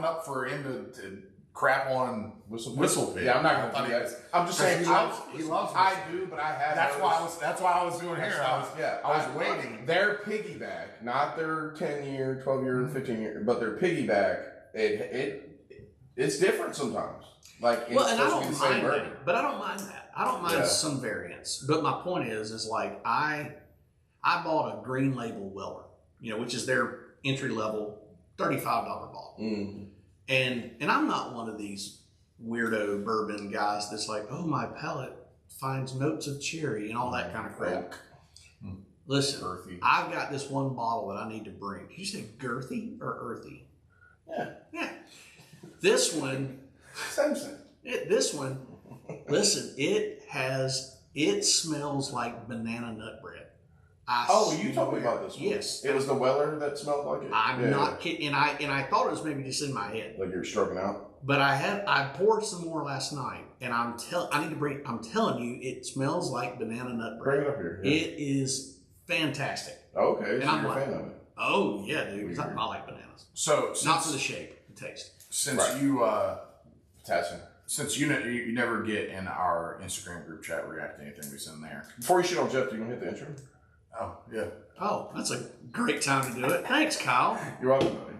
up for him to crap on whistle pig. Yeah, I'm not going to do that. I'm just saying he loves. I do, but I have. That's why I was doing here. I was waiting. Their piggyback, not their 10-year, 12-year, 15-year, but their piggyback. It's different sometimes. Like, well, and I don't mind that. But I don't mind that. I don't mind some variants. But my point is like I bought a Green Label Weller, which is their entry level $35 bottle. Mm-hmm. And I'm not one of these weirdo bourbon guys that's like, oh, my palate finds notes of cherry and all that kind of crap. Listen, Girthy. I've got this one bottle that I need to bring. Did you say Girthy or Earthy? Yeah. This one. Same thing. This one, listen, it smells like banana nut bread. You told me about this one. Yes. It was the Weller that smelled like it? I'm not kidding. And I thought it was maybe just in my head. Like you're stroking out? But I poured some more last night, and I'm telling you, it smells like banana nut bread. Bring it up here. Yeah. It is fantastic. Okay, and so I'm you're a fan of it. Oh, yeah, dude. Because I like bananas. So not for the shape, the taste. Since you never get in our Instagram group chat react to anything we send there. Before you shit on Jeff, do you want to hit the intro? Oh, yeah. Oh, that's a great time to do it. Thanks, Kyle. You're welcome, buddy.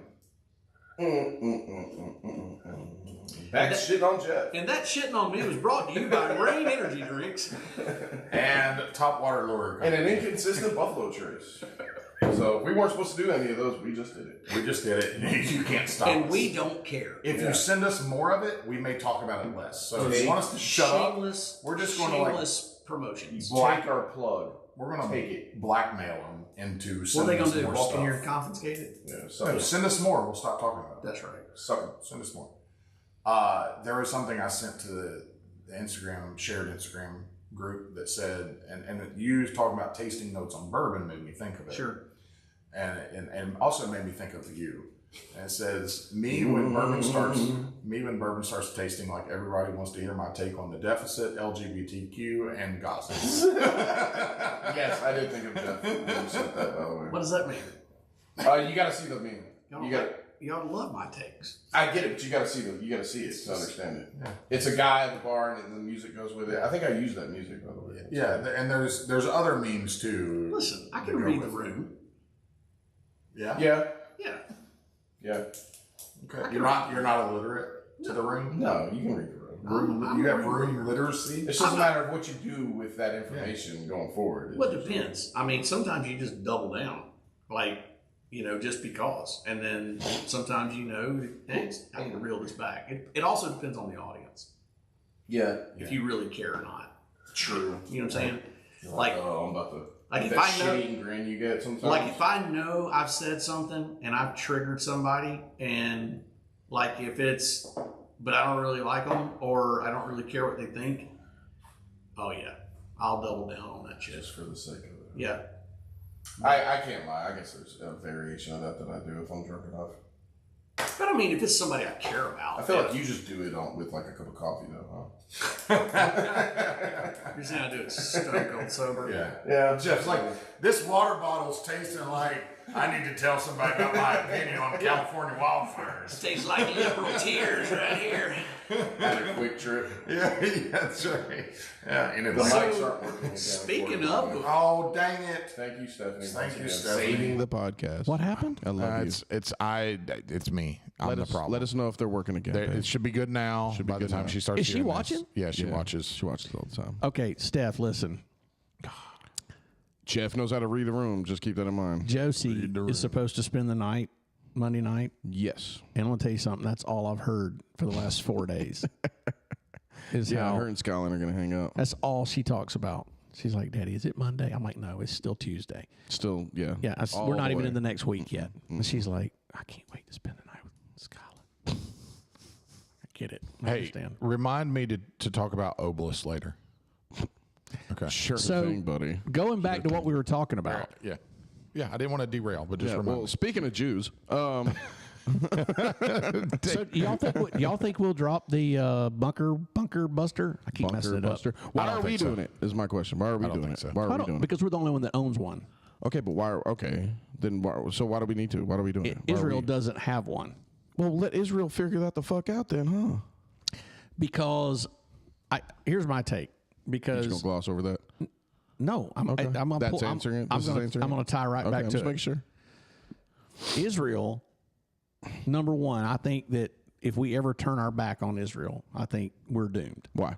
Back to shitting on Jeff. And that shitting on me was brought to you by Rain Energy Drinks. And Top Water Lure. And an inconsistent Buffalo Trace. So if we weren't supposed to do any of those, we just did it. We just did it. You can't stop and us. We don't care. If you send us more of it, we may talk about it less. So if you want us to shut up, we're just going to shameless promotions. Take our plug. We're going to blackmail them into what are they going to do? Walk stuff. in here and confiscate it? Yeah, no, send us more. We'll stop talking about it. That's right. Send us more. There was something I sent to the shared Instagram group that said, and you talking about tasting notes on bourbon made me think of it. Sure. And also made me think of you. And it says, me when bourbon starts tasting like everybody wants to hear my take on the deficit, LGBTQ, and gossip. Yes, I did think of Jeff when you said that, by the way. What does that mean? You got to see the meme. Y'all love my takes. I get it, but you got to see it to understand it. Yeah. It's a guy at the bar, and the music goes with it. I think I used that music, by the way. Yeah, and there's other memes too. Listen, I can read the room. Yeah. Yeah. Yeah. Yeah. Okay. You're not illiterate to the room? No, you can read the room. You have room literacy? It's just a matter of what you do with that information going forward. Well, it depends. I mean, sometimes you just double down. Like, just because. And then sometimes thanks, I need to reel this back. It also depends on the audience. Yeah. If you really care or not. True. You know what I'm saying? I'm about to... Like if that I know, shitty grin you get sometimes. Like if I know I've said something and I've triggered somebody, and like if it's, but I don't really like them or I don't really care what they think. Oh yeah, I'll double down on that shit just for the sake of it. Yeah, I can't lie. I guess there's a variation of that I do if I'm drunk enough. But I mean, if it's somebody I care about, I feel like you just do it with like a cup of coffee, though, huh? You're saying I do it stone cold sober? Yeah. Jeff's like, this water bottle's tasting like I need to tell somebody about my opinion on the California wildfires. It tastes like liberal tears right here. Had a quick trip. Yeah, that's right. Yeah, and the mics aren't working. Speaking of, oh dang it! Thank you, Stephanie. Thank you, Stephanie. Saving the podcast. What happened? I love you. It's me. I'm the problem. Let us know if they're working again. It should be good now. Should be by good the time now. she starts. Is she watching? Yeah, she watches. She watches all the time. Okay, Steph, listen. Jeff knows how to read the room. Just keep that in mind. Josie is supposed to spend the night, Monday night. Yes. And I'm going to tell you something. That's all I've heard for the last 4 days. Her and Skyline are going to hang out. That's all she talks about. She's like, Daddy, is it Monday? I'm like, no, it's still Tuesday. Still, yeah. Yeah, we're not even in the next week yet. And she's like, I can't wait to spend the night with Skyline. I get it. I understand. Remind me to talk about Obelisk later. Okay. Sure thing, buddy. Going back to what we were talking about. Yeah. Yeah, I didn't want to derail, but just remember. Well, speaking of Jews, so y'all think we'll drop the bunker buster? I keep messing it up. Why are we doing it? Is my question. Why are we doing it? Why are we doing it? Because we're the only one that owns one. Okay, but why? Okay, then why do we need to? Why are we doing it? Israel doesn't have one. Well, let Israel figure that the fuck out then, huh? Because here's my take. Because you're just gonna gloss over that. No, I'm gonna That's answering it. I'm gonna tie right back to just it. make sure. Israel, number one, I think that if we ever turn our back on Israel, I think we're doomed. Why?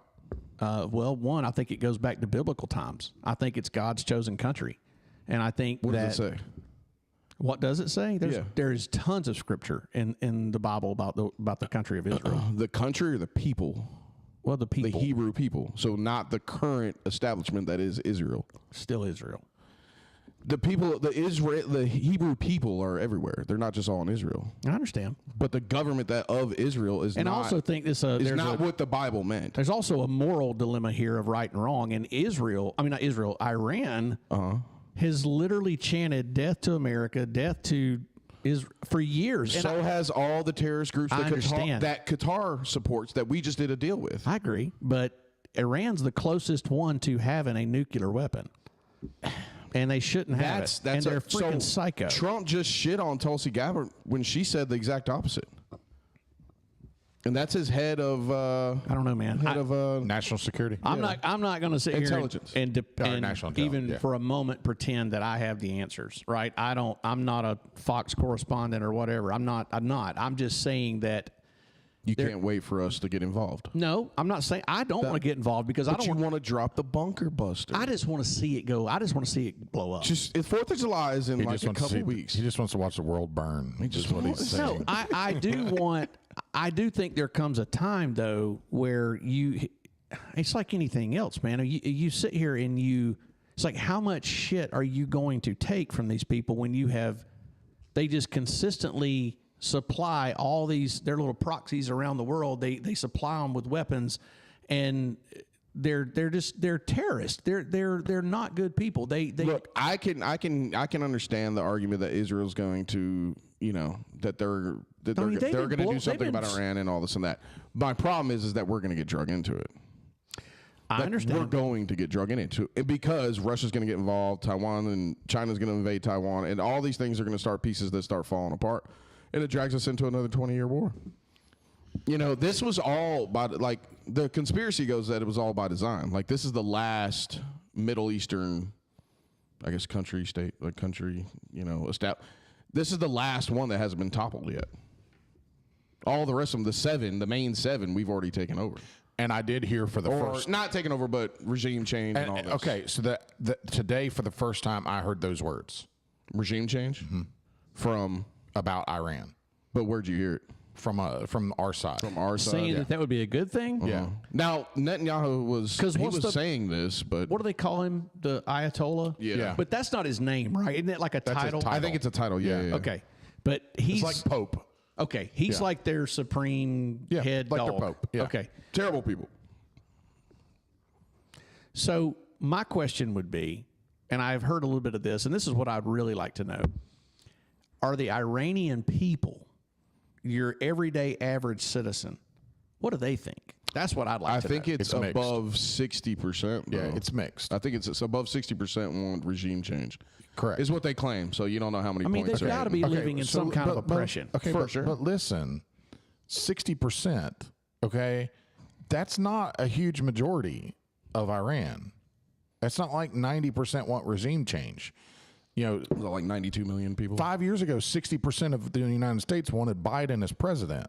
Well, one, I think it goes back to biblical times. I think it's God's chosen country, and I think what does it say? What does it say? There's tons of scripture in the Bible about the country of Israel. The country or the people? Well, the people, the Hebrew people. So not the current establishment that is Israel. Still Israel. The people, the Hebrew people are everywhere. They're not just all in Israel. I understand, but the government of Israel is and not. I also think this is not what the Bible meant. There's also a moral dilemma here of right and wrong. And Iran has literally chanted "Death to America, death to Israel" for years. And so has all the terrorist groups that Qatar supports that we just did a deal with. I agree, but Iran's the closest one to having a nuclear weapon. And they shouldn't have it. And they're freaking psycho. Trump just shit on Tulsi Gabbard when she said the exact opposite. And that's his head of I don't know, man. Head of national security. I'm not going to sit intelligence. here and even for a moment pretend that I have the answers. Right? I'm not a Fox correspondent or whatever. I'm not. I'm just saying that. You can't wait for us to get involved. No, I'm not saying I don't want to get involved because I don't want to drop the bunker buster. I just want to see it go. I just want to see it blow up. Just 4th of July is in like a couple weeks. He just wants to watch the world burn. No, I do think there comes a time though where it's like anything else, man. You sit here and it's like, how much shit are you going to take from these people when they just consistently supply all their little proxies around the world. They supply them with weapons, and they're terrorists. They're not good people. Look. I can understand the argument that Israel's going to, that they're going to do something about Iran and all this and that. My problem is that we're going to get drug into it. I understand. We're going to get drug into it because Russia's going to get involved, Taiwan and China's going to invade Taiwan, and all these things are going to start pieces that start falling apart. And it drags us into another 20-year war. This was all by, like, the conspiracy goes that it was all by design. Like, this is the last Middle Eastern, I guess, country, this is the last one that hasn't been toppled yet. All the rest of them, the main 7, we've already taken over. And I did hear for the first... Not taken over, but regime change and all this. Okay, so today, for the first time, I heard those words. Regime change? Mm-hmm. From... About Iran. But where'd you hear it? From our side. From our side. Saying that would be a good thing? Yeah. Now, Netanyahu was saying this, but... What do they call him? The Ayatollah? Yeah. But that's not his name, right? Isn't it like a title? I think it's a title, yeah. Okay. But he's... It's like Pope. Okay. He's like their supreme head like dog. their Pope. Yeah. Okay. Terrible people. So my question would be, and I've heard a little bit of this, and this is what I'd really like to know. Are the Iranian people, your everyday average citizen, what do they think? That's what I'd like to know. I think it's above 60%. Yeah, it's mixed. I think it's above 60% want regime change. Correct. Is what they claim. So you don't know how many points they've got to be living in some kind of oppression. For sure. But listen, 60%, okay, that's not a huge majority of Iran. That's not like 90% want regime change. Like 92 million people. 5 years ago, 60% of the United States wanted Biden as president.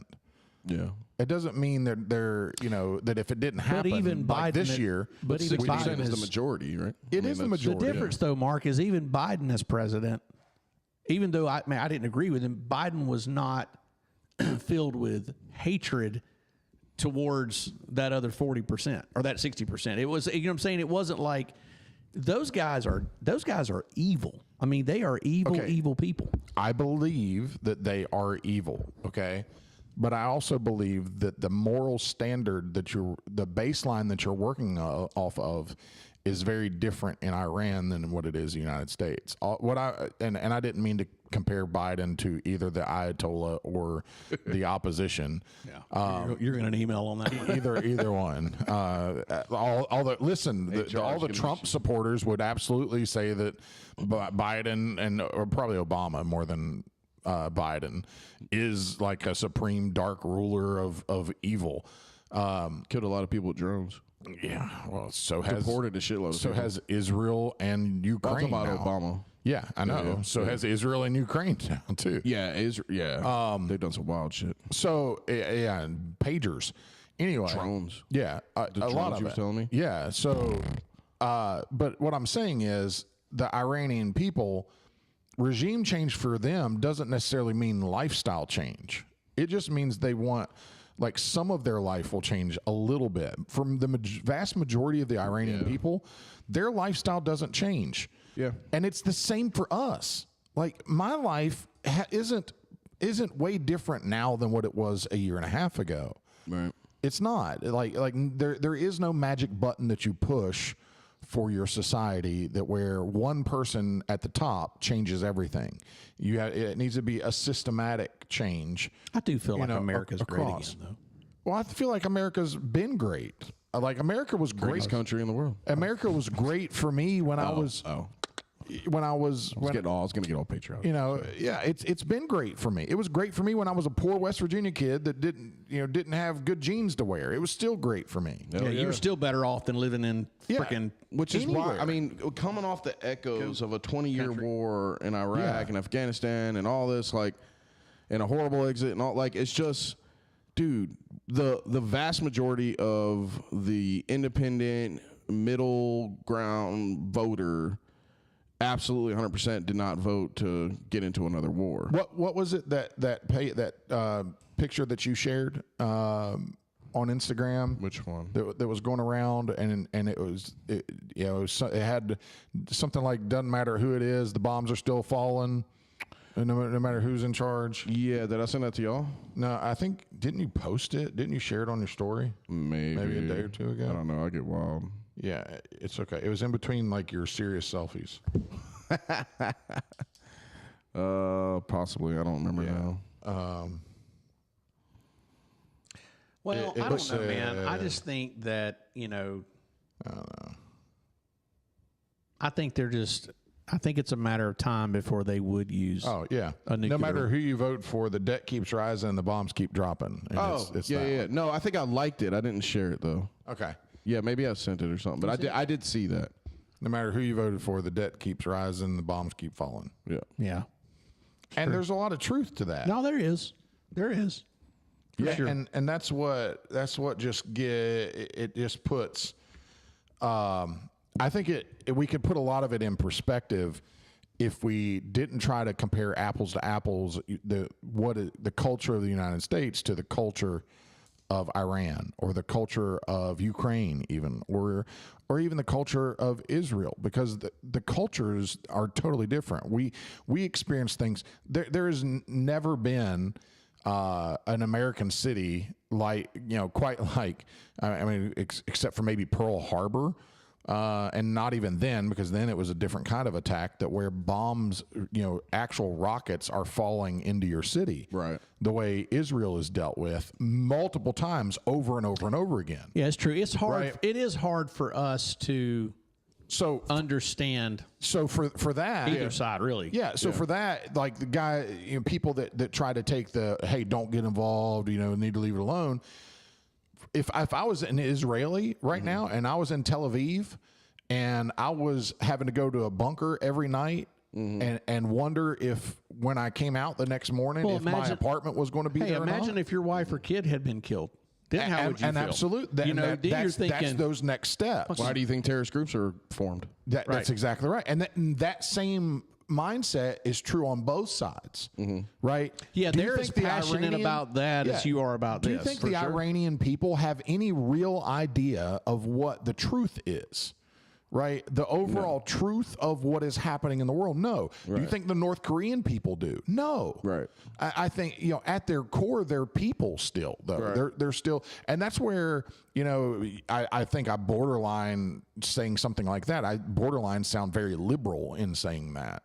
Yeah. It doesn't mean that that if it didn't happen even like Biden this year, but even 60% is the majority, right? It is the majority. The difference, though, Mark, is even Biden as president, even though I didn't agree with him, Biden was not filled with hatred towards that other 40% or that 60%. It was, what I'm saying? It wasn't like those guys are evil. I mean, they are evil people. I believe that they are evil, okay? But I also believe that the moral standard the baseline that you're working off of is very different in Iran than what it is in the United States. And I didn't mean to compare Biden to either the Ayatollah or the opposition. Yeah, you're going to email on that one. Either one. All the Trump supporters would absolutely say that Biden or probably Obama more than Biden is like a supreme dark ruler of evil. Killed a lot of people with drones. Yeah, well, so has Deported a shitload of so people. has Israel and Ukraine. About now. Obama. Yeah, I know. Yeah. So has Israel and Ukraine now too. Yeah, they've done some wild shit. So yeah, and pagers. Anyway, Drones. Yeah, a drones lot of you it. was telling me? Yeah. So, but what I'm saying is the Iranian people, regime change for them doesn't necessarily mean lifestyle change. It just means they want, like, some of their life will change a little bit. From the vast majority of the Iranian people, their lifestyle doesn't change. Yeah. And it's the same for us. Like, my life isn't way different now than what it was a year and a half ago. Right. It's not like there is no magic button that you push for your society that where one person at the top changes everything. It needs to be a systematic change. I do feel like know, America's great across. again, though. Well, I feel like America's been great. Like, America was great. Greatest country in the world. America was great for me when I was I was going to get all patriotic. You know, yeah, it's been great for me. It was great for me when I was a poor West Virginia kid that didn't have good jeans to wear. It was still great for me. Yeah, you're still better off than living in freaking. Which is anywhere. why, I mean, coming off the echoes of a 20-year war in Iraq and Afghanistan and all this, like, and a horrible exit and all, like, it's just, dude, the vast majority of the independent middle ground voter absolutely 100% did not vote to get into another war. What was it that picture that you shared on Instagram? Which one? That was going around and it had something like, doesn't matter who it is, the bombs are still falling, and no matter who's in charge. Yeah, did I send that to y'all? No, I think, didn't you post it? Didn't you share it on your story? Maybe a day or two ago. I don't know. I get wild. Yeah, it's okay. It was in between, like, your serious selfies. Possibly. I don't remember now. Well, I don't know, man. I just think that, I don't know. I think it's a matter of time before they would use. Oh yeah. A nuclear. No matter who you vote for, the debt keeps rising and the bombs keep dropping. And it's yeah, that yeah. one. No, I think I liked it. I didn't share it though. Okay. Yeah, maybe I sent it or something. But I did see that. No matter who you voted for, the debt keeps rising, the bombs keep falling. Yeah. Yeah. And there's a lot of truth to that. No, there is. There is. Yeah, sure. and that's what just it just puts. I think we could put a lot of it in perspective if we didn't try to compare apples to apples. The culture of the United States to the culture of Iran, or the culture of Ukraine, even, or even the culture of Israel, because the cultures are totally different. We experience things. There has never been an American city like, quite like, I mean, except for maybe Pearl Harbor. And not even then, because then it was a different kind of attack that where bombs, actual rockets are falling into your city. Right. The way Israel is dealt with multiple times over and over and over again. Yeah, it's true. It's hard. Right. It is hard for us to understand. So for that, either side, really. Yeah. So for that, like the guy, people that try to take hey, don't get involved, need to leave it alone. If I was an Israeli right now and I was in Tel Aviv and I was having to go to a bunker every night and wonder if when I came out the next morning, my apartment was going to be there or not. Imagine if your wife or kid had been killed. Then how would you feel? Absolutely. That's those next steps. Why do you think terrorist groups are formed? That's exactly right. And that same mindset is true on both sides, right? Yeah, they're as passionate about that as you are about this. Do you think the Iranian people have any real idea of what the truth is? Right? The overall truth of what is happening in the world? No. Right. Do you think the North Korean people do? No. Right. I think, at their core, they're people still, though. Right. They're still, and that's where, I think I borderline saying something like that. I borderline sound very liberal in saying that.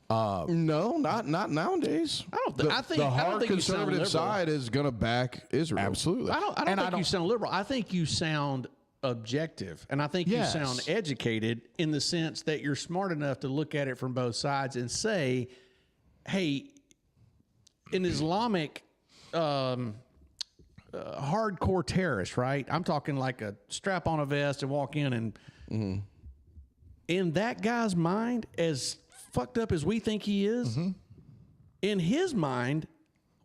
No, not nowadays. I don't think. I think the hard think conservative side is going to back Israel. Absolutely. I don't think you sound liberal. I think you sound objective, and I think you sound educated in the sense that you're smart enough to look at it from both sides and say, hey, an Islamic hardcore terrorist, right? I'm talking like a strap on a vest and walk in and in that guy's mind, as fucked up as we think he is, in his mind,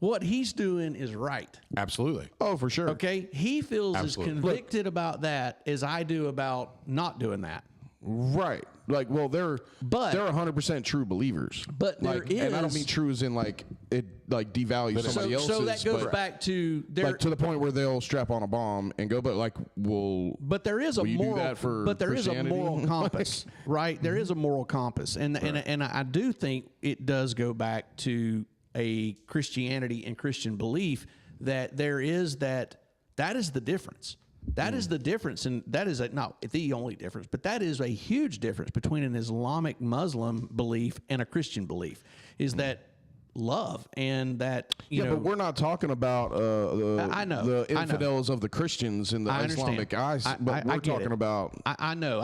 what he's doing is right. Absolutely. Oh, for sure. Okay? He feels Absolutely. as convicted about that as I do about not doing that. Right. Like, well, they're 100% true believers. But there is, and I don't mean true as in like it like devalues somebody else's. So that goes back to like to the point where they'll strap on a bomb and go. But like, but there is a moral. But there is a moral compass, right? There is a moral compass, and I do think it does go back to a Christianity and Christian belief that there is that is the difference. That is the difference, and that is not the only difference, but that is a huge difference between an Islamic Muslim belief and a Christian belief, is that love and that, you know. But we're not talking about the infidels of the Christians in the Islamic eyes, but we're talking about I know.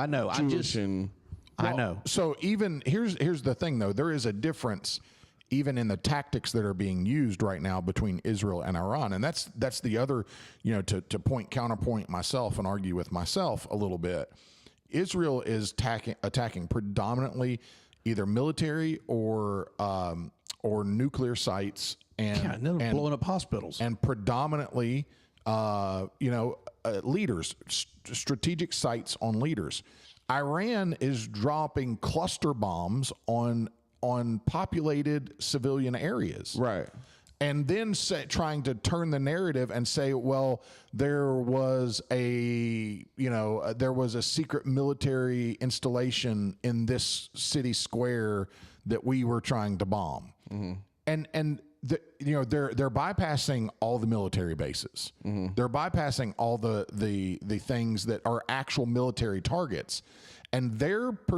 Jewish I know. So even here's the thing, though. There is a difference even in the tactics that are being used right now between Israel and Iran. And that's the other, to counterpoint myself and argue with myself a little bit. Israel is attacking predominantly either military or nuclear sites and blowing up hospitals. And predominantly, leaders, strategic sites on leaders. Iran is dropping cluster bombs on populated civilian areas. Right. And then trying to turn the narrative and say, well, there was a secret military installation in this city square that we were trying to bomb. And they're bypassing all the military bases. They're bypassing all the things that are actual military targets. And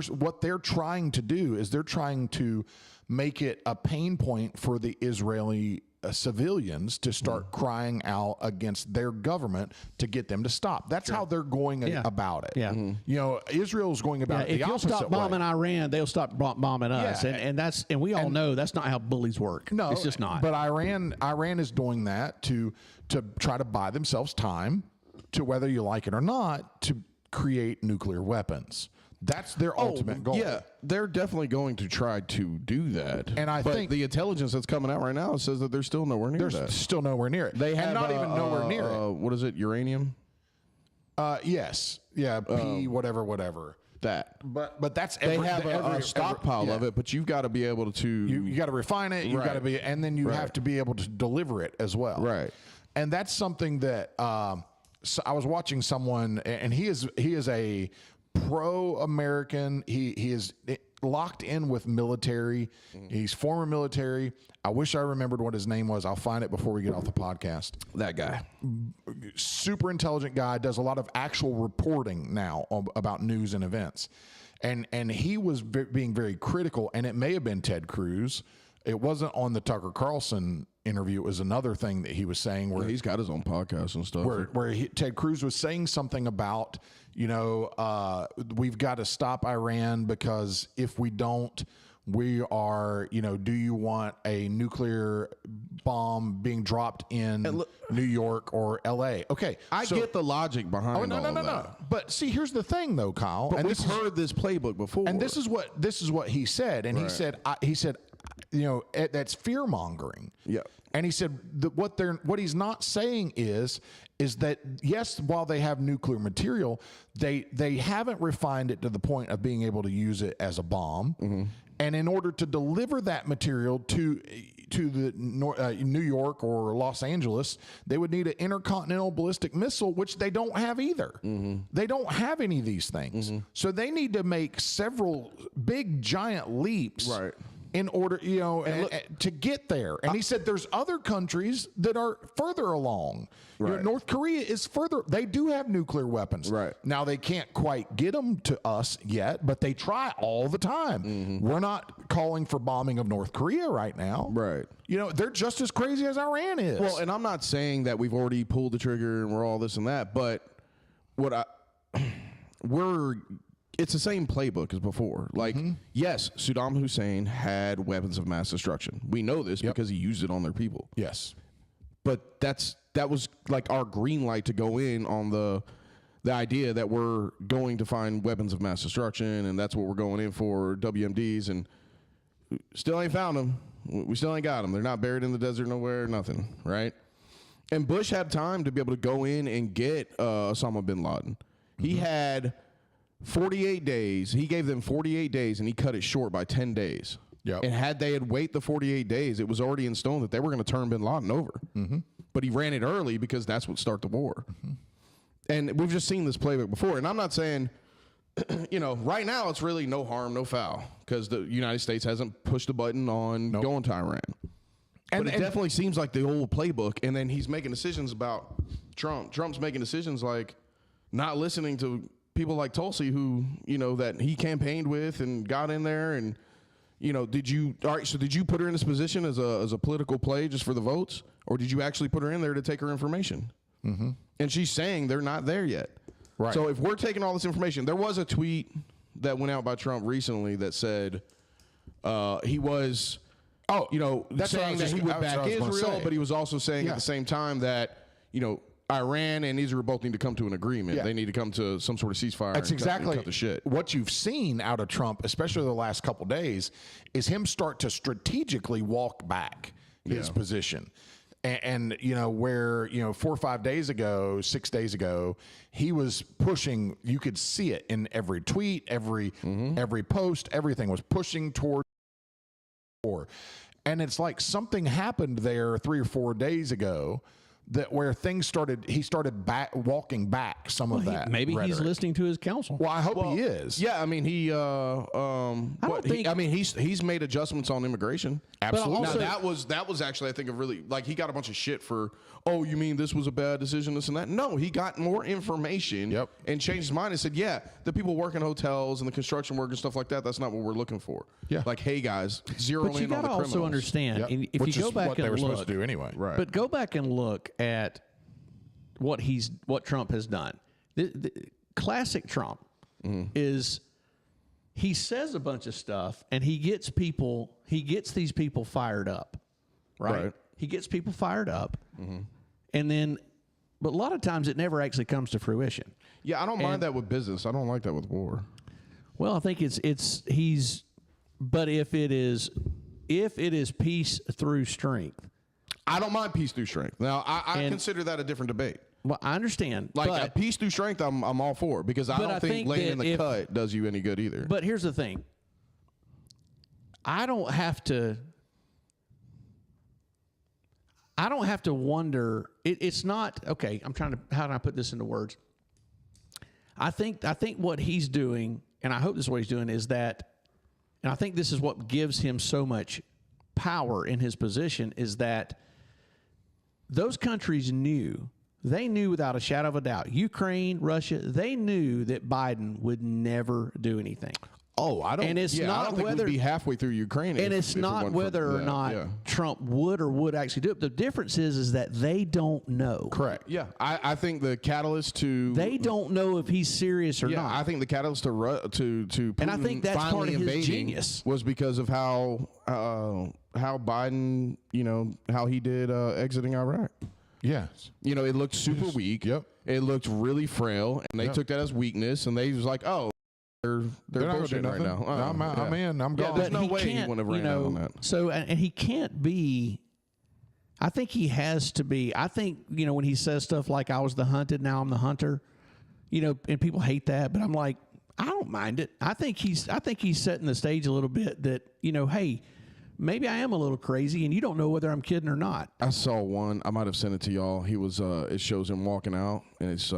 what they're trying to do is they're trying to make it a pain point for the Israeli civilians to start crying out against their government to get them to stop. That's how they're going about it. Yeah. Israel's going about it the opposite way. If you'll stop bombing Iran, they'll stop bombing us. Yeah. And we all know that's not how bullies work. No, it's just not. But Iran is doing that to try to buy themselves time to, whether you like it or not, to create nuclear weapons. That's their ultimate goal. Yeah, they're definitely going to try to do that. And I think the intelligence that's coming out right now says that they're still nowhere near that. They're still nowhere near it. They have and not even nowhere near it. What is it? Uranium? Yes. Yeah. Whatever. That. But that's they have a stockpile of it, but you've got to be able to. You got to refine it. You got to be, and then you have to be able to deliver it as well. Right. And that's something that so I was watching someone, and he is a pro-American. He is locked in with military. He's former military. I wish I remembered what his name was. I'll find it before we get off the podcast. That guy. Super intelligent guy, does a lot of actual reporting now about news and events. And he was being very critical, and it may have been Ted Cruz. It wasn't on the Tucker Carlson interview. It was another thing that he was saying where he's got his own podcast and stuff. Where Ted Cruz was saying something about, we've got to stop Iran because if we don't, we are, do you want a nuclear bomb being dropped in New York or L.A.? Okay. I get the logic behind all of that. But see, here's the thing though, Kyle. But we've heard this playbook before. And this is what he said. And he said, that's fear mongering. Yeah. And he said that what he's not saying is that yes, while they have nuclear material, they haven't refined it to the point of being able to use it as a bomb. And in order to deliver that material to the New York or Los Angeles, they would need an intercontinental ballistic missile, which they don't have either. They don't have any of these things. So they need to make several big giant leaps. Right. In order, to get there. And he said there's other countries that are further along. Right. North Korea is further. They do have nuclear weapons. Right. Now, they can't quite get them to us yet, but they try all the time. We're not calling for bombing of North Korea right now. Right. They're just as crazy as Iran is. Well, and I'm not saying that we've already pulled the trigger and we're all this and that, but it's the same playbook as before. Like, yes, Saddam Hussein had weapons of mass destruction. We know this because he used it on their people. Yes. But that was like our green light to go in on the idea that we're going to find weapons of mass destruction, and that's what we're going in for, WMDs, and still ain't found them. We still ain't got them. They're not buried in the desert nowhere, nothing, right? And Bush had time to be able to go in and get Osama bin Laden. He had 48 days. He gave them 48 days, and he cut it short by 10 days. Yep. And had they wait the 48 days, it was already in stone that they were going to turn bin Laden over. But he ran it early because that's what started the war. And we've just seen this playbook before. And I'm not saying, right now it's really no harm, no foul, because the United States hasn't pushed a button on going to Iran. But it definitely seems like the old playbook. And then he's making decisions about Trump. Trump's making decisions like not listening to people like Tulsi who, that he campaigned with and got in there. And, did you put her in this position as a political play just for the votes? Or did you actually put her in there to take her information? And she's saying they're not there yet. Right. So if we're taking all this information, there was a tweet that went out by Trump recently that said he was, that's saying that he would back Israel, but he was also saying at the same time that, Iran and Israel both need to come to an agreement. Yeah. They need to come to some sort of ceasefire. That's exactly cut the shit. What you've seen out of Trump, especially the last couple of days, is him start to strategically walk back his position. And where 4 or 5 days ago, 6 days ago, he was pushing. You could see it in every tweet, every post. Everything was pushing toward war. And it's like something happened there 3 or 4 days ago that where things started. He started walking back some of that. Maybe rhetoric. he's listening to his counsel. Well, I hope he is. Yeah, I mean he's made adjustments on immigration. Absolutely. also- Now that was actually, I think, a really, like, he got a bunch of shit for, oh, you mean this was a bad decision, this and that. No, he got more information and changed his mind and said, yeah, the people working hotels and the construction work and stuff like that, that's not what we're looking for. Yeah. Like, hey guys, zero But you in on got the to criminals. also understand, and if Which you go is back what and they were look, supposed to do anyway. Right. but go back and look at what Trump has done. The classic Trump is he says a bunch of stuff and he gets these people fired up, right? He gets people fired up, and then, but a lot of times it never actually comes to fruition. Yeah, I don't mind that with business. I don't like that with war. Well, I think but if it is peace through strength. I don't mind peace through strength. Now, I consider that a different debate. Well, I understand. Like, but, peace through strength, I'm all for, because I don't think laying in the cut does you any good either. But here's the thing. I don't have to wonder. It's not, okay, how do I put this into words? I think what he's doing, and I hope this is what he's doing, is that, and I think this is what gives him so much power in his position, is that those countries knew without a shadow of a doubt, Ukraine, Russia, they knew that Biden would never do anything. Oh, I don't. And it's not I don't think whether we'd be halfway through Ukraine. And it's not whether or not Trump would actually do it. The difference is that they don't know. Correct. Yeah, I think the catalyst to they don't know if he's serious or not. I think the catalyst to Putin, and I think that's part of his genius, was because of how Biden, how he did exiting Iraq. Yes. It looked super weak. Yep. It looked really frail, and they took that as weakness, and they was like, oh, they're not gonna do bullshitting right nothing. now. I'm in. I'm Yeah, gone. there's But no he way he can't, wouldn't have ran out on that. So, and he can't be. I think he has to be. I think when he says stuff like "I was the hunted, now I'm the hunter," and people hate that, but I'm like, I don't mind it. I think he's setting the stage a little bit that hey, maybe I am a little crazy, and you don't know whether I'm kidding or not. I saw one. I might have sent it to y'all. He was. It shows him walking out, and it's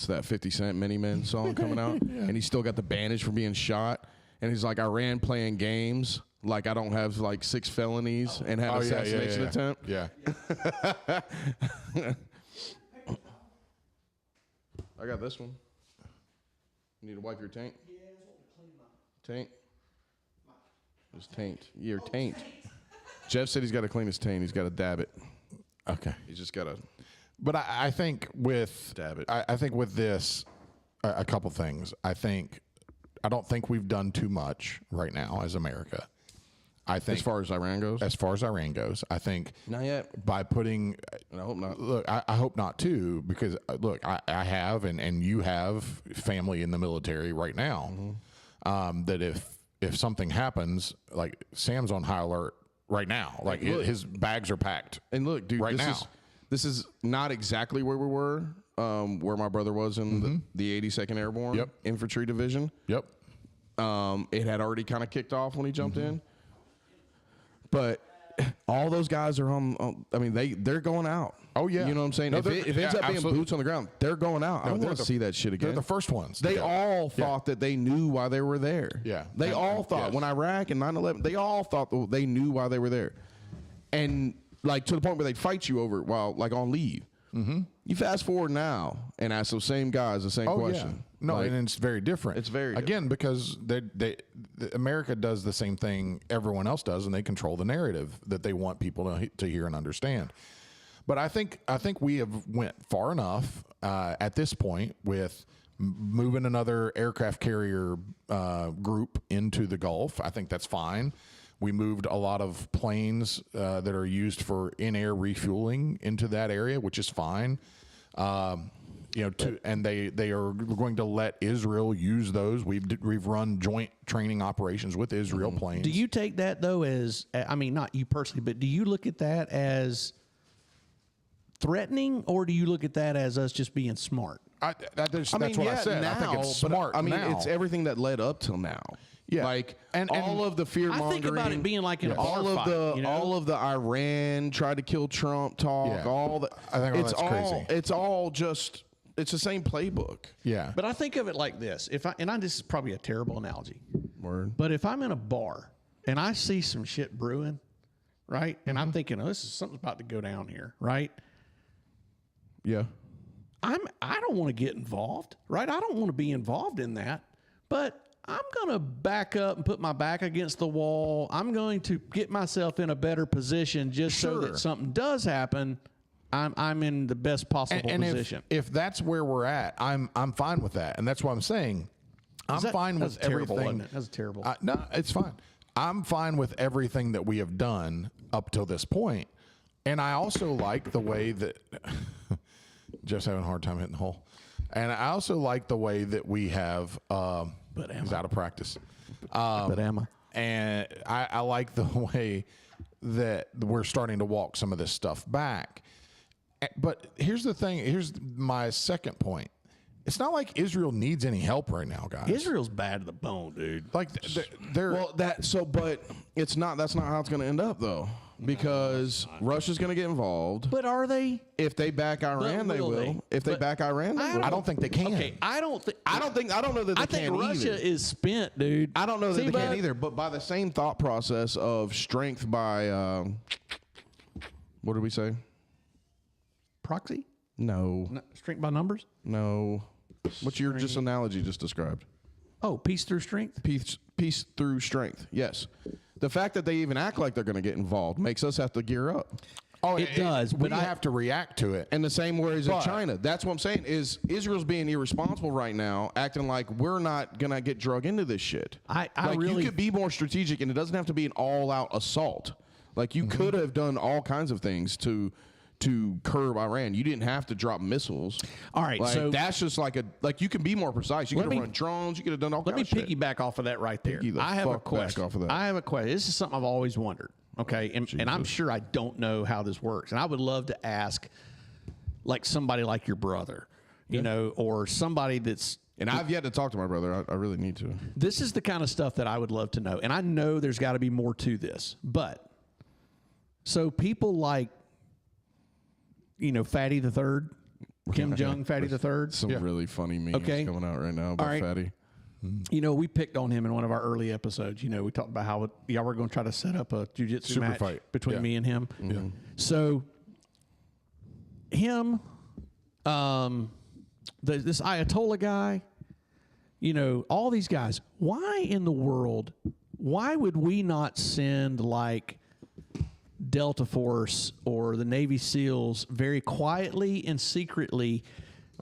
that 50 Cent Mini Men song coming out, and he's still got the bandage for being shot, and he's like, I ran playing games, like I don't have like 6 felonies and had an assassination attempt. Yeah. I got this one. You need to wipe your taint? Taint? His taint. Your taint. Jeff said he's got to clean his taint. He's got to dab it. Okay. He's just got to But I think with dab it. I think with this, a couple things. I don't think we've done too much right now as America. I think as far as Iran goes, I think not yet. By putting, I hope not. Look, I hope not too, because look, I have and you have family in the military right now. That if something happens, like Sam's on high alert right now, like his bags are packed. And look, dude, this is not exactly where we were, where my brother was in the 82nd Airborne Infantry Division. Yep. It had already kind of kicked off when he jumped in. But all those guys are on I mean, they're going out. Oh, yeah. You know what I'm saying? No, if it ends up being boots on the ground, they're going out. I don't want to see that shit again. They're the first ones. They all thought that they knew why they were there. Yeah. They all thought, when Iraq and 9/11, they all thought they knew why they were there. And, like, to the point where they'd fight you over it while, like, on leave. You fast forward now and ask those same guys the same question. Yeah. No, like, and it's very different. It's very again because America does the same thing everyone else does, and they control the narrative that they want people to hear and understand. But I think we have went far enough at this point with moving another aircraft carrier group into the Gulf. I think that's fine. We moved a lot of planes that are used for in-air refueling into that area, which is fine. And they are going to let Israel use those. We've run joint training operations with Israel planes. Do you take that though as, I mean, not you personally, but do you look at that as threatening, or do you look at that as us just being smart? That's what I said. Now, I think it's smart. I mean, now. it's everything that led up till now. Yeah, like and all of the fear mongering. I think about it being like in a bar fight, all of the Iran tried to kill Trump talk. Yeah. All the I think that's crazy. It's all just it's the same playbook. Yeah, but I think of it like this: this is probably a terrible analogy. Word. But if I'm in a bar and I see some shit brewing, right, and I'm thinking, oh, something's about to go down here, right? Yeah. I don't want to get involved, right? I don't want to be involved in that, but I'm going to back up and put my back against the wall. I'm going to get myself in a better position just so that something does happen. I'm in the best possible position. If that's where we're at, I'm fine with that, and that's what I'm saying. I'm fine with everything. That's terrible. No, it's fine. I'm fine with everything that we have done up till this point, and I also like the way that Jeff's having a hard time hitting the hole, and I also like the way that we have. He's out of practice. But am I? And I like the way that we're starting to walk some of this stuff back. But here's the thing. Here's my second point. It's not like Israel needs any help right now, guys. Israel's bad to the bone, dude. Like they're but it's not. That's not how it's going to end up, though, because Russia's going to get involved. But are they? If they back Iran, they will. If they back Iran, they will. I don't think they can. Okay, I don't know that they can. I think Russia is spent, dude. I don't know that they can either. But by the same thought process of strength by, what did we say? Proxy? No. Strength by numbers? No. What's your just analogy just described? Oh, peace through strength? Peace through strength. Yes. The fact that they even act like they're going to get involved makes us have to gear up. Oh, it does. But I have to react to it. And the same way as in China. That's what I'm saying is Israel's being irresponsible right now, acting like we're not going to get drug into this shit. You could be more strategic, and it doesn't have to be an all-out assault. Like, you could have done all kinds of things to curb Iran. You didn't have to drop missiles. All right, like, so that's just you can be more precise. You could have run drones. You could have done all kinds of shit. Let me piggyback off of that right there. I have a question. Off of that. I have a question. This is something I've always wondered. Okay, and I'm sure I don't know how this works, and I would love to ask, like somebody like your brother, you know, or somebody that's. And I've yet to talk to my brother. I really need to. This is the kind of stuff that I would love to know, and I know there's got to be more to this, but so people like. Fatty the Third, Kim Jong Fatty the Third. Some really funny memes coming out right now about Fatty. We picked on him in one of our early episodes. We talked about how y'all were going to try to set up a jiu-jitsu match fight between me and him. Yeah. So him, this Ayatollah guy, all these guys. Why in the world? Why would we not send like Delta Force or the Navy SEALs very quietly and secretly?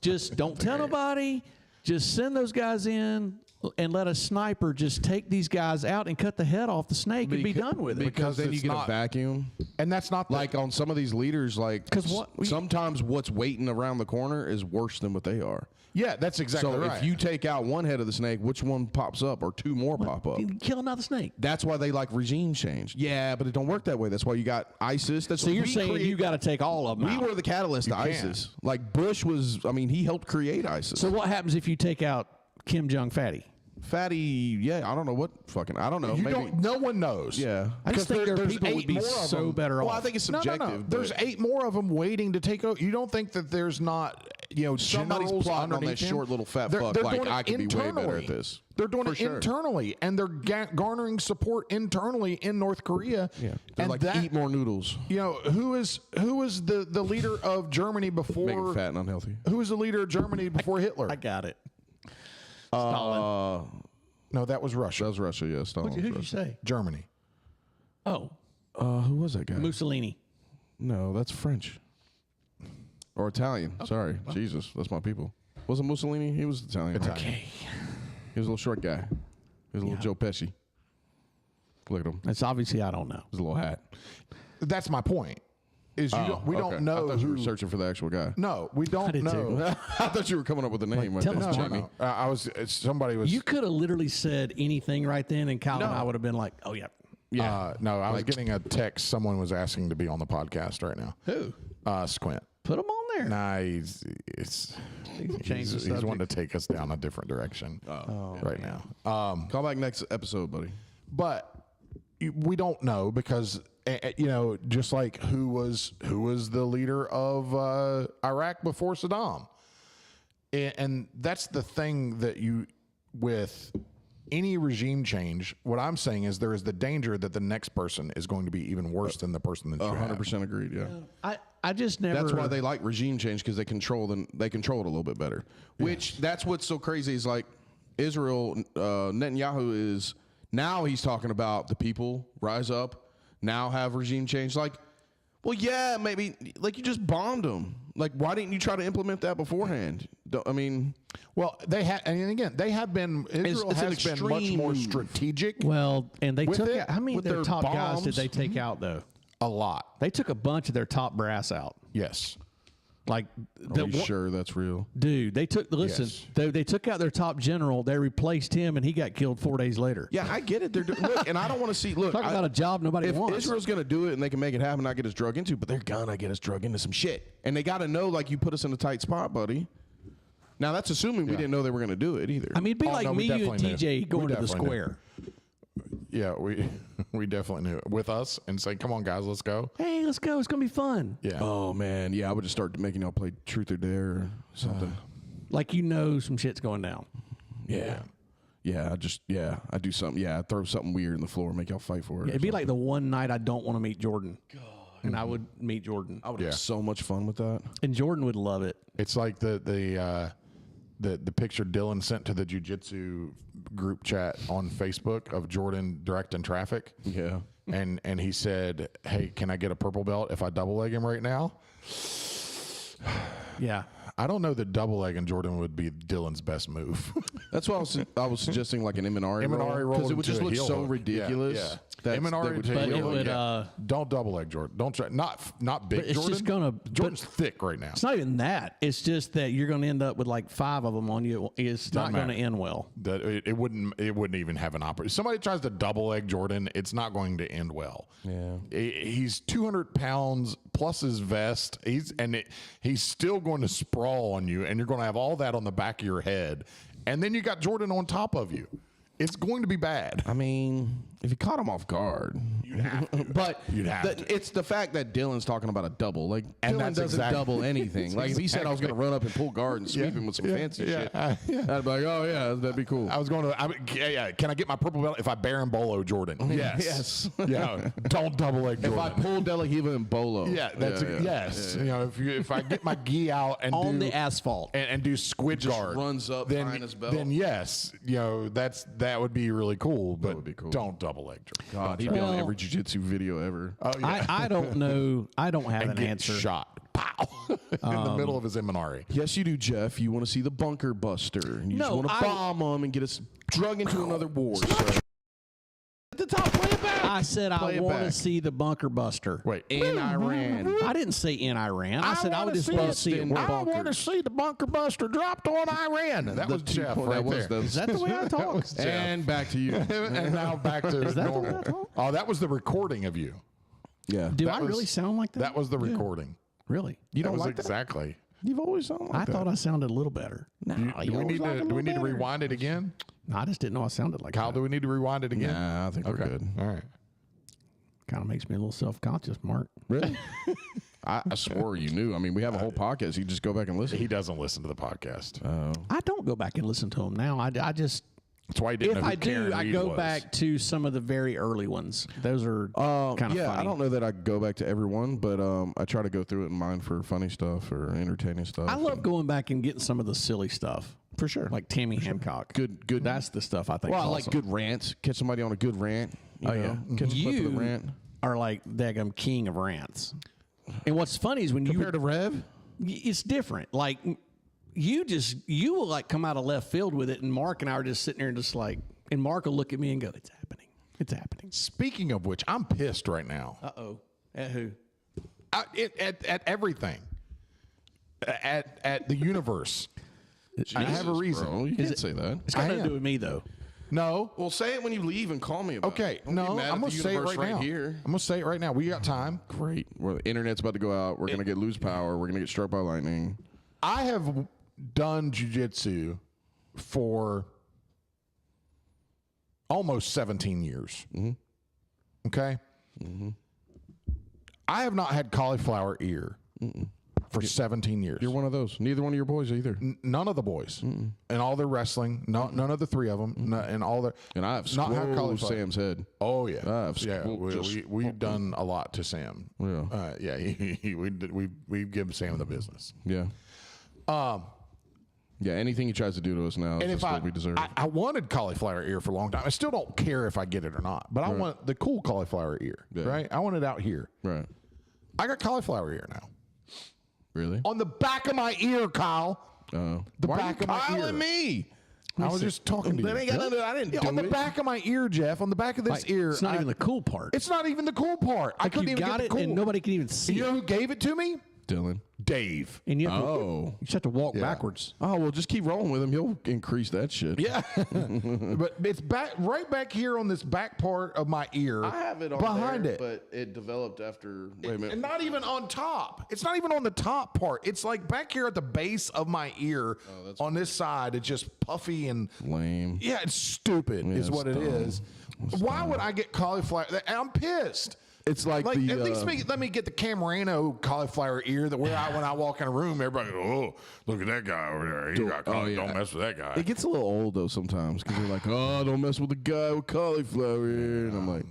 Just don't tell nobody. Just send those guys in and let a sniper just take these guys out and cut the head off the snake and be done with it. Because then you get a vacuum. And that's not like on some of these leaders, like sometimes what's waiting around the corner is worse than what they are. Yeah, that's exactly right. So if you take out one head of the snake, which one pops up or two more pop up? You kill another snake. That's why they like regime change. Yeah, but it don't work that way. That's why you got ISIS. That's so you're saying you got to take all of them out. We were the catalyst to ISIS. Like Bush was, I mean, he helped create ISIS. So what happens if you take out Kim Jong Fatty? Yeah, I don't know what fucking, I don't know. No one knows. Yeah. I just think there's people would be so better off. Well, I think it's subjective. No. There's 8 more of them waiting to take over. You don't think that there's not, somebody's plotting on that short little fat fuck like I could be way better at this. They're doing it internally, and they're garnering support internally in North Korea. Yeah, they're like, eat more noodles. Who is the leader of Germany before? Make it fat and unhealthy. Who was the leader of Germany before Hitler? I got it. Stalin. No, that was Russia. That was Russia, yeah. Stalin. Who did you say? Germany. Oh. Who was that guy? Mussolini. No, that's French. Or Italian. Sorry. Jesus, that's my people. Wasn't Mussolini? He was Italian. Okay. He was a little short guy. He was a little Joe Pesci. Look at him. That's obviously I don't know. His little hat. That's my point. We don't know. I thought you were searching for the actual guy. No, we don't know. I thought you were coming up with a name. No. I was. Somebody was. You could have lliterally said anything right then, and Kyle and I would have been like, "Oh yeah, yeah." No, I was getting a text. Someone was asking to be on the podcast right now. Who? Squint. Put him on there. Nah, he's wanting to take us down a different direction right now. Call back next episode, buddy. But we don't know because just like who was the leader of Iraq before Saddam, and that's the thing that with any regime change, what I'm saying is there is the danger that the next person is going to be even worse than the person that you 100% agreed. Yeah. I just never. That's why they like regime change, because they control it a little bit better. Which that's what's so crazy is like Israel, Netanyahu is now he's talking about the people rise up, now have regime change. Like, well, yeah, maybe like you just bombed them. Like, why didn't you try to implement that beforehand? I mean, well, they have, and again, they have been. Israel has been much more strategic. Well, and they took out, how many of their their top bombs. guys did they take out though? A lot. They took a bunch of their top brass out. Yes. Like, are you sure that's real? Dude, they took, listen, Yes. they took out their top general, they replaced him, and he got killed 4 days later. Yeah, I get it. They're look, and I don't want to see. Look, Talk about a job nobody if wants. Israel's going to do it and they can make it happen, not get us drug into, but they're gonna get us drug into some shit, and they got to know, like, you put us in a tight spot, buddy. Now that's assuming we didn't know they were going to do it either. I mean, it'd be like no, me, you, and definitely TJ knew. going We to the definitely square. Yeah, we definitely knew it. With us and say, "Come on, guys, let's go." Hey, let's go. It's gonna be fun. Yeah. Oh man, yeah, I would just start making y'all play Truth or Dare or something. Like some shit's going down. Yeah, I do something. Yeah, I throw something weird in the floor, make y'all fight for it. Yeah, it'd be like the one night I don't want to meet Jordan. God. And I would meet Jordan. I would have so much fun with that. And Jordan would love it. It's like the picture Dylan sent to the jiu-jitsu group chat on Facebook of Jordan directing traffic. Yeah. And he said, "Hey, can I get a purple belt if I double leg him right now?" Yeah. I don't know that double legging Jordan would be Dylan's best move. That's why I was suggesting like an Imanari roll, because it would just look so ridiculous. Yeah. That Imanari they But it would. Don't double leg Jordan. Don't try. Not big But it's Jordan. just gonna. Jordan's thick right now. It's not even that. It's just that you're going to end up with like 5 of them on you. It's not going to end well. That it wouldn't even have an opportunity. If somebody tries to double leg Jordan, it's not going to end well. Yeah. He's 200 pounds plus his vest. He's still going to sprawl on you, and you're going to have all that on the back of your head, and then you got Jordan on top of you. It's going to be bad. I mean, if you caught him off guard, You'd have to. but it's the fact that Dylan's talking about a double. Like, Dylan doesn't double anything. Like, if he said I was going to run up and pull guard and sweep him with some fancy shit, I'd be like, oh yeah, that'd be cool. I was going to. Can I get my purple belt if I Bolo Jordan? Yes. Yeah. Don't double leg Jordan. If I pull De La Riva and Bolo. Yeah, that's yes. Yeah. You know, if I get my gi out and On do the asphalt. and do squid Just guard, runs up behind his belt. Then yes, that would be really cool. But would be cool. Don't double leg Jordan. God, he'd be on every jiu-jitsu video ever. Oh, yeah. I don't know. I don't have and an get answer. shot. Pop. in the middle of his Imanari. Yes, you do, Jeff. You want to see the bunker buster. You just want to bomb them and get us drug into another war. At the top, play it back. I said I want to see the bunker buster. Wait, in Iran. I didn't say in Iran. I said I would just want to see it. I want to see the bunker buster dropped on Iran. That was Jeff right there. Is that the way I talk? And back to you. And now back to Is that the way normal. I talk? Oh, that was the recording of you. Yeah. Do I really sound like that? That was the recording. Really? You don't like exactly. You've always sounded like I that. thought I sounded a little better. Do we need to rewind it again? No, I just didn't know I sounded like Kyle, that. do we need to rewind it again? Nah, I think we're good. All right. Kind of makes me a little self-conscious, Mark. Really? I swore you knew. I mean, we have a whole podcast. You just go back and listen. He doesn't listen to the podcast. I don't go back and listen to them now. I just That's why he didn't if know who I do, Karen I Reed go was. back to some of the very early ones. Those are kind of yeah, funny. I don't know that I go back to everyone, but I try to go through it in mind for funny stuff or entertaining stuff. I love going back and getting some of the silly stuff. For sure. Like Tammy Hancock. Good. That's the stuff I think. Well, is I like awesome. good rants. Catch somebody on a good rant. You know, Catch a clip of the rant. Are like daggum king of rants. And what's funny is when Compared to Rev? it's different. Like you will like come out of left field with it, and Mark and I are just sitting there and just like, and Mark will look at me and go, "It's happening. It's happening." Speaking of which, I'm pissed right now. Uh-oh. At who? At everything. At the universe. I have a reason. Bro, you can't say that. It's got nothing to do with me though. No. Well, say it when you leave and call me about Okay. it. Don't No, be mad I'm at going the to say it universe right now. here. I'm going to say it right now. We got time. Great. Well, the internet's about to go out. We're going to lose power. We're going to get struck by lightning. I have done jiu-jitsu for almost 17 years. Okay? I have not had cauliflower ear for 17 years. You're one of those. Neither one of your boys either. None of the boys. And all their wrestling. None of the three of them. And all their. And I have Not have squoze cauliflower. Sam's head. Oh, yeah. I have Yeah, just- we've done a lot to Sam. Yeah. Yeah, we give Sam the business. Yeah. Yeah, anything he tries to do to us now And is if what we deserve. I wanted cauliflower ear for a long time. I still don't care if I get it or not, but I want the cool cauliflower ear, right? I want it out here. Right. I got cauliflower ear now. Really? On the back of my ear, Kyle. The Why back are you of my ear. Kyling me? I was just talking to you. That ain't got nothing. I didn't Yeah, do on the it. back of my ear, Jeff. On the back of this ear. It's not even the cool part. It's not even the cool part. I couldn't you even got get it, the cool. and nobody can even see You know it. who gave it to me? Dylan. Dave. And you have to, Oh. you just have to walk backwards. Oh, well, just keep rolling with him. He'll increase that shit. Yeah, but it's right back here on this back part of my ear. I have it on behind there, it, but it developed after. Wait a minute. and not even on top. It's not even on the top part. It's like back here at the base of my ear. On this side, it's just puffy and Lame. yeah, it's stupid. Is it's what it dumb. is. Why would I get cauliflower? I'm pissed. It's like Like the. at least let me get the Camerano cauliflower ear that when I walk in a room, everybody goes, "Oh, look at that guy over there. He got cauliflower. Don't mess with that guy." It gets a little old though sometimes because they're like, "Oh, don't mess with the guy with cauliflower," and I'm like,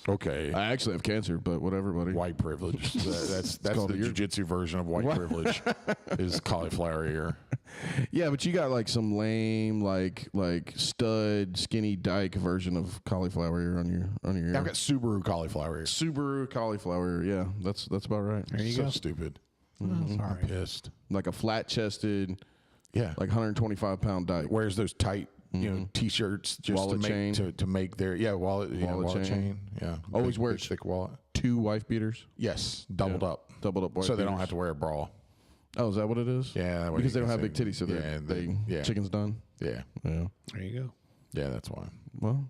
Okay. "I actually have cancer, but whatever, buddy." White privilege. That's called the the ear. jiu-jitsu version of white privilege is cauliflower ear. Yeah, but you got like some lame, like stud, skinny dyke version of cauliflower ear on your ear. I've got Subaru cauliflower ear. Subaru cauliflower ear. Yeah, that's about right. There you So go. stupid. Sorry. Pissed. Like a flat chested, Yeah. like 125 pound dyke. Wears those tight, t-shirts just Wallet to make chain. to make their wallet Wallet chain. Yeah. Always Big, wears big, thick wallet. 2 wife beaters. Yes, doubled up. Doubled up white So they don't beaters. have to wear a bra. Oh, is that what it is? Yeah, that way Because they you don't can have say- big titties, so yeah, chicken's done. Yeah. Yeah. There you go. Yeah, that's why. Well,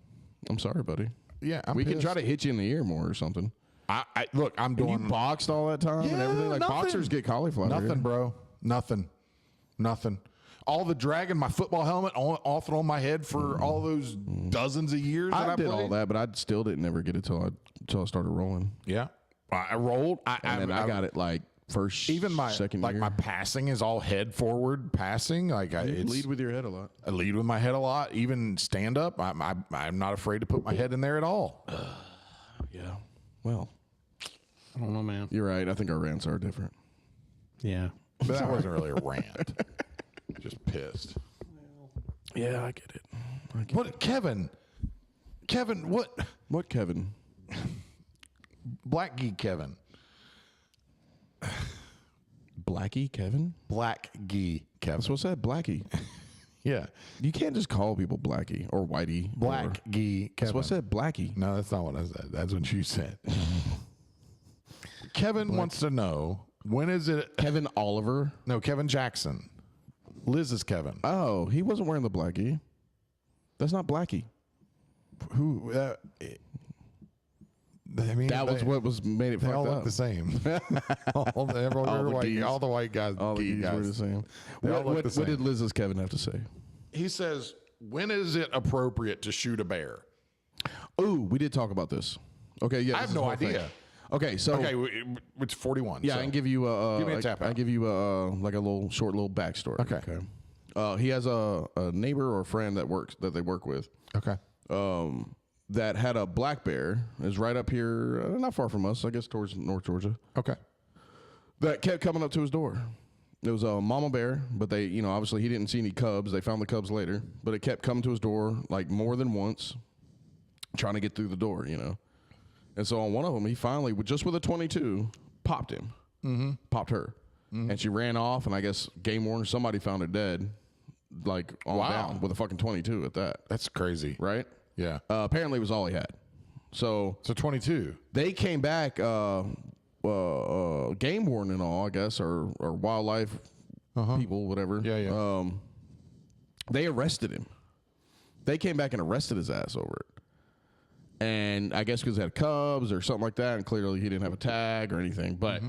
I'm sorry, buddy. Yeah, I'm We can try pissed. to hit you in the ear more or something. I look, I'm You doing boxed all that time and Yeah, everything. Like nothing. boxers get cauliflower. Nothing, ear. bro. Nothing. All the dragging my football helmet off and on my head for all those dozens of years that I I did played. all that, but I still didn't ever get it till I started rolling. Yeah, I rolled. And then I got it like first, even my second like year. my passing is all head forward passing. Like You it's lead with your head a lot. I lead with my head a lot. Even stand up, I'm not afraid to put my head in there at all. Yeah. Well, I don't know, man. you're right. I think our rants are different. Yeah. But that wasn't really a rant. Just pissed. Yeah, I get it. But Kevin, what? What, Kevin? Black Geek Kevin. Blackie, Kevin? Blackie, Kevin. That's what I said, Blackie. Yeah. You can't just call people Blackie or Whitey. Blackie, Kevin. That's what I said, Blackie. No, that's not what I said. That's what you said. Kevin wants to know, when is it? Kevin Oliver? No, Kevin Jackson. Liz is Kevin. Oh, he wasn't wearing the Blackie. That's not Blackie. Who? I mean, That was what was made it they fucked all up. look the same. all the white guys. All the geese were the same. They all look the same. What did Liz's Kevin have to say? He says, when is it appropriate to shoot a bear? Ooh, we did talk about this. Okay, yeah. I have no idea. Okay, so it's 41. yeah, so. I can give you a Give me a tap out. I give you a like a little short little backstory. Okay. He has a neighbor or a friend that they work with. Okay. That had a black bear. Is right up here, not far from us, I guess, towards North Georgia. Okay. That kept coming up to his door. It was a mama bear, but they, obviously he didn't see any cubs. They found the cubs later, but it kept coming to his door like more than once, trying to get through the door, And so on one of them, he finally, just with a 22, popped him, popped her, and she ran off. And I guess game warden, somebody found her dead, like on down with a fucking 22 at that. That's crazy. Right? Yeah. Apparently, it was all he had. So 22. they came back, game warden and all, I guess, or wildlife people, whatever. Yeah. They arrested him. They came back and arrested his ass over it. And I guess because it had cubs or something like that, and clearly he didn't have a tag or anything. But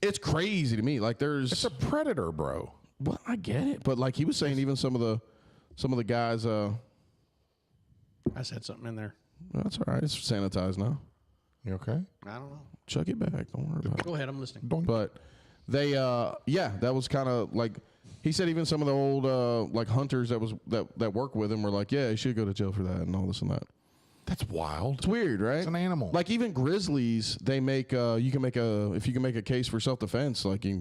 it's crazy to me. Like It's a predator, bro. well, I get it, but like he was saying, even some of the guys. I said something in there. That's all right. It's sanitized now. You okay? I don't know. Chuck it back. Don't worry about it. Go ahead. I'm listening. But they, that was kind of like he said. Even some of the old like hunters that work with him were like, yeah, you should go to jail for that and all this and that. That's wild. It's weird, right? It's an animal. Like even grizzlies, they make if you can make a case for self defense, like he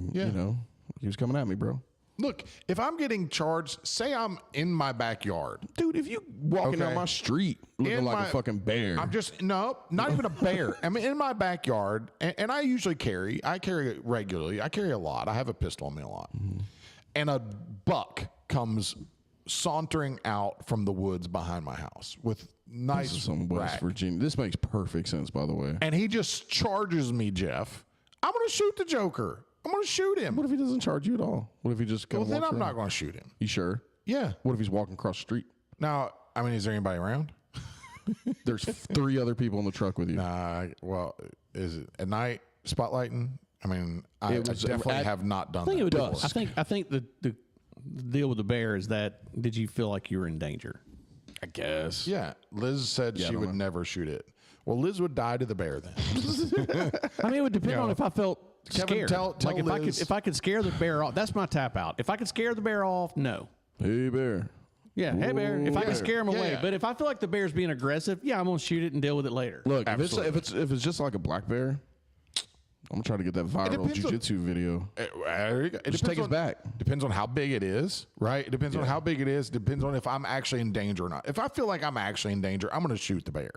was coming at me, bro. Look, if I'm getting charged, say I'm in my backyard. Dude, if you walking down my street looking like a fucking bear. I'm just, not even a bear. I'm in my backyard, and I usually carry it regularly. I carry a lot. I have a pistol on me a lot. And a buck comes sauntering out from the woods behind my house with nice This is some West rack. Virginia. This makes perfect sense, by the way. And he just charges me, Jeff. I'm going to shoot the Joker. I'm going to shoot him. What if he doesn't charge you at all? What if he just Well, walks then I'm around? not going to shoot him. You sure? Yeah. What if he's walking across the street? Now, I mean, is there anybody around? There's 3 other people in the truck with you. Well, is it at night spotlighting? I mean, I definitely have not done I think that it would. before. I think the deal with the bear is that did you feel like you were in danger? I guess. Yeah, Liz said I she don't would know. never shoot it. Well, Liz would die to the bear then. I mean, it would depend on if I felt Kevin, scared. tell like Liz- if I could scare the bear off, that's my tap out. If I could scare the bear off, no. Hey, bear. Yeah, hey bear. If I can scare him away, Yeah. but if I feel like the bear's being aggressive, yeah, I'm gonna shoot it and deal with it later. Look, if Absolutely. it's just like a black bear, I'm gonna try to get that viral depends on- jiu-jitsu video. It Just take his back. Depends on how big it is, right? It depends on how big it is. Depends on if I'm actually in danger or not. If I feel like I'm actually in danger, I'm going to shoot the bear.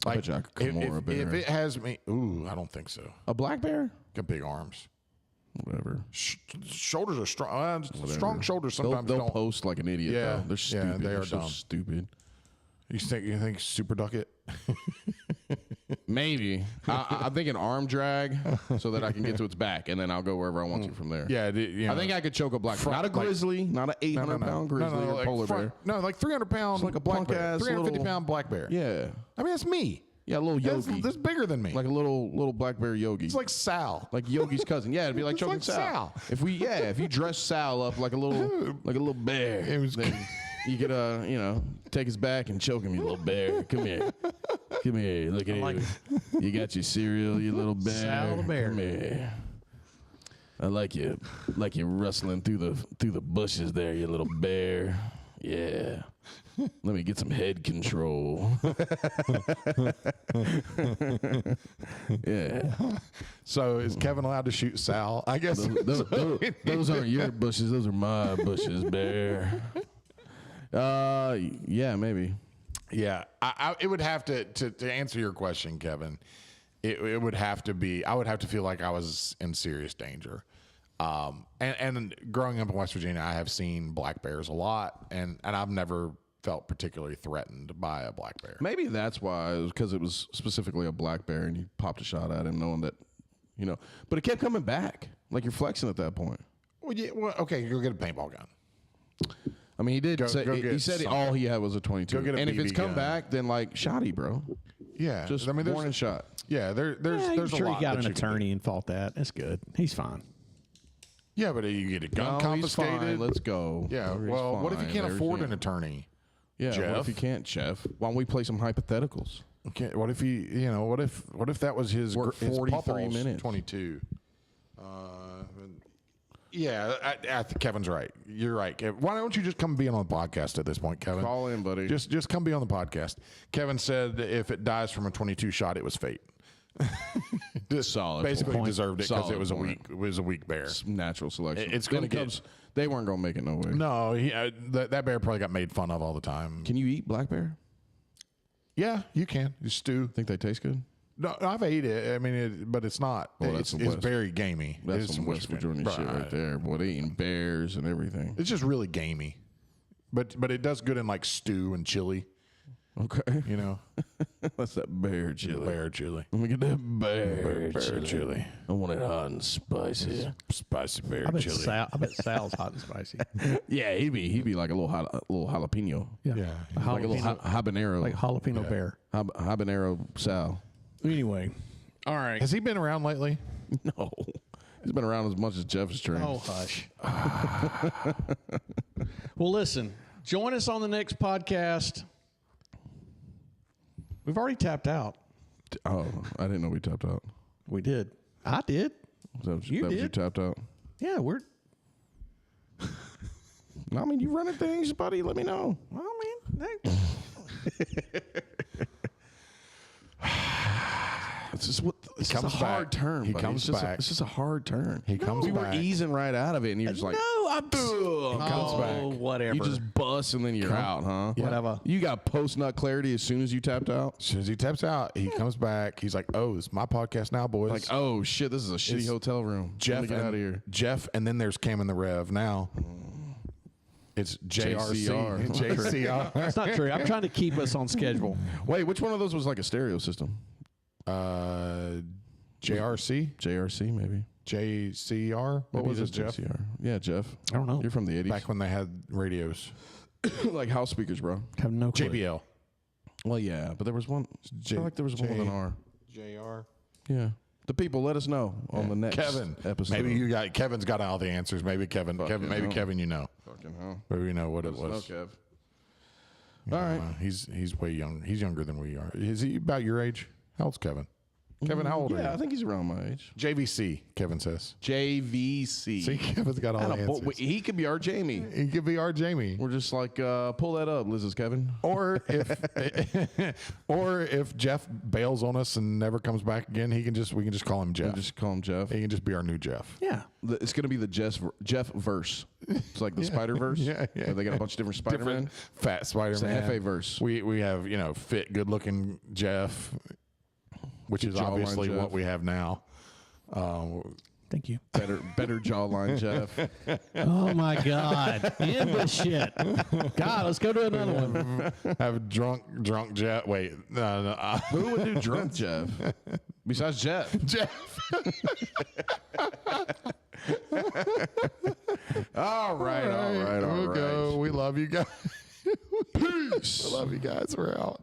I bet you I could come over a if bear. it has me, I don't think so. A black bear? Got big arms. Whatever. Shoulders are strong. Strong shoulders sometimes They'll don't. post like an idiot. Yeah. Though. They're stupid. Yeah, they They're are so dumb. stupid. You think super duck it? Maybe. I'm thinking arm drag so that I can get to its back, and then I'll go wherever I want to from there. Yeah, I think I could choke a black bear. Not a grizzly, not an 800-pound grizzly or like polar bear. No, like 300 pounds. like a black punk bear. ass 350 little- pound black bear. Yeah. I mean, that's me. Yeah, a little yogi. That's bigger than me. Like a little black bear yogi. It's like Sal. Like Yogi's cousin. Yeah, it'd be like It's choking like Sal. Sal. If you dress Sal up like a little bear, then you could take his back and choke him, you little bear. Come here. Come here. Look at you. You got your cereal, you little bear. Sal the bear. Come here. I like you rustling through the bushes there, you little bear. Yeah. Let me get some head control. Yeah. So is Kevin allowed to shoot Sal? I guess Those aren't your bushes. Those are my bushes, bear. Yeah, maybe. Yeah, it would have to answer your question, Kevin. It would have to be. I would have to feel like I was in serious danger. And growing up in West Virginia, I have seen black bears a lot, and I've never felt particularly threatened by a black bear. Maybe that's why, because it was specifically a black bear, and you popped a shot at him, knowing that, But it kept coming back, like you're flexing at that point. Well, yeah, okay, go get a paintball gun. I mean, he did say he said all he had was a 22. Go get a and if BB it's come gun. back, then like shotty, bro. Yeah, Just there's warning shot. Yeah, there's I'm sure a lot he got that an you can attorney and fought that. That's good. He's fine. do. Yeah, but you get a gun No, he's fine. confiscated. Let's go. Yeah, He's well, what if you fine. can't afford an Everything. attorney? Yeah, Jeff? what if you can't, Jeff? Why don't we play some hypotheticals? Okay, what if he, what if that was his, Work his 43 Papa's minutes. 22? Yeah, I think Kevin's right. You're right. Why don't you just come be on the podcast at this point, Kevin? Call in, buddy. Just come be on the podcast. Kevin said if it dies from a 22 shot, it was fate. Solid Basically point. deserved it because Solid it was point. a weak bear. It's natural selection. It's Them gonna get- Cubs, they weren't gonna make it no way. No, that bear probably got made fun of all the time. Can you eat black bear? Yeah, you can. You stew. Think they taste good? No, I've ate it. I mean, but it's not. Oh, that's it's some West- very gamey. That's It's some West Virginia shit right there. Boy, they eating bears and everything. It's just really gamey, but it does good in like stew and chili. Okay. That's that bear chili. Bear chili. Let me get that bear chili. I want it hot and spicy. Spicy bear I bet, chili. I bet Sal's hot and spicy. Yeah, he'd be like a little jalapeno. Yeah. Yeah. Like a little habanero. Like jalapeno bear. Habanero Sal. Anyway. All right. Has he been around lately? No. He's been around as much as Jeff has trained. Oh, hush. Well, listen. Join us on the next podcast. We've already tapped out. Oh, I didn't know we tapped out. We did. I did. That was, You that was you did. tapped out? Yeah, we're. I mean, you running things, buddy. Let me know. Well, man. This is what. This is a comes hard back. turn. He buddy. comes It's just back. It's just a hard turn. He comes We were back. easing right out of it, and you're just like, no, I'm. comes back. Whatever. you just bust, and then you're out, huh? Whatever. You got post nut clarity as soon as you tapped out. As soon as he taps out, he comes back. He's like, "Oh, it's my podcast now, boys." Like, oh shit, this is a shitty It's hotel room. Jeff, Let me get out of here. Jeff, and then there's Cam and the Rev. Now it's JRC. JCR. JCR. That's not true. I'm trying to keep us on schedule. Wait, which one of those was like a stereo system? JRC, JRC, maybe. JCR. What Maybe was it it, is Jeff? JCR. Yeah, Jeff. I don't know. You're from the 80s. Back when they had radios. like house speakers, bro. Have no clue. JBL. Well, yeah, but there was one. I feel like there was one with an R. JR. Yeah. The people, let us know on the next Kevin. episode. Maybe Kevin's got all the answers. Maybe Kevin. Fucking Maybe hell. Kevin, you know. Fucking hell. Maybe you know what it was. Kev. All right. He's way young. He's younger than we are. Is he about your age? How old's Kevin? Kevin, how old are you? Yeah, I think he's around my age. JVC, Kevin says. JVC. See, Kevin's got all the answers. He could be our Jamie. He could be our Jamie. We're just like, pull that up, Liz's Kevin. Or if Jeff bails on us and never comes back again, we can just call him Jeff. Just call him Jeff. He can just be our new Jeff. Yeah. It's going to be the Jeff verse. It's like the Spider Verse. Yeah. Where they got a bunch of different Spider-Man. Fat Spider-Man. It's the FA verse. We have, fit, good-looking Jeff, which is Jawline obviously Jeff. what we have now. Thank you. Better jawline, Jeff. Oh my God. End this shit. God, let's go to another one. Have drunk Jeff. Wait, no. Who would do drunk Jeff? Besides Jeff. Jeff. All right. We'll go. We love you guys. Peace. I love you guys. We're out.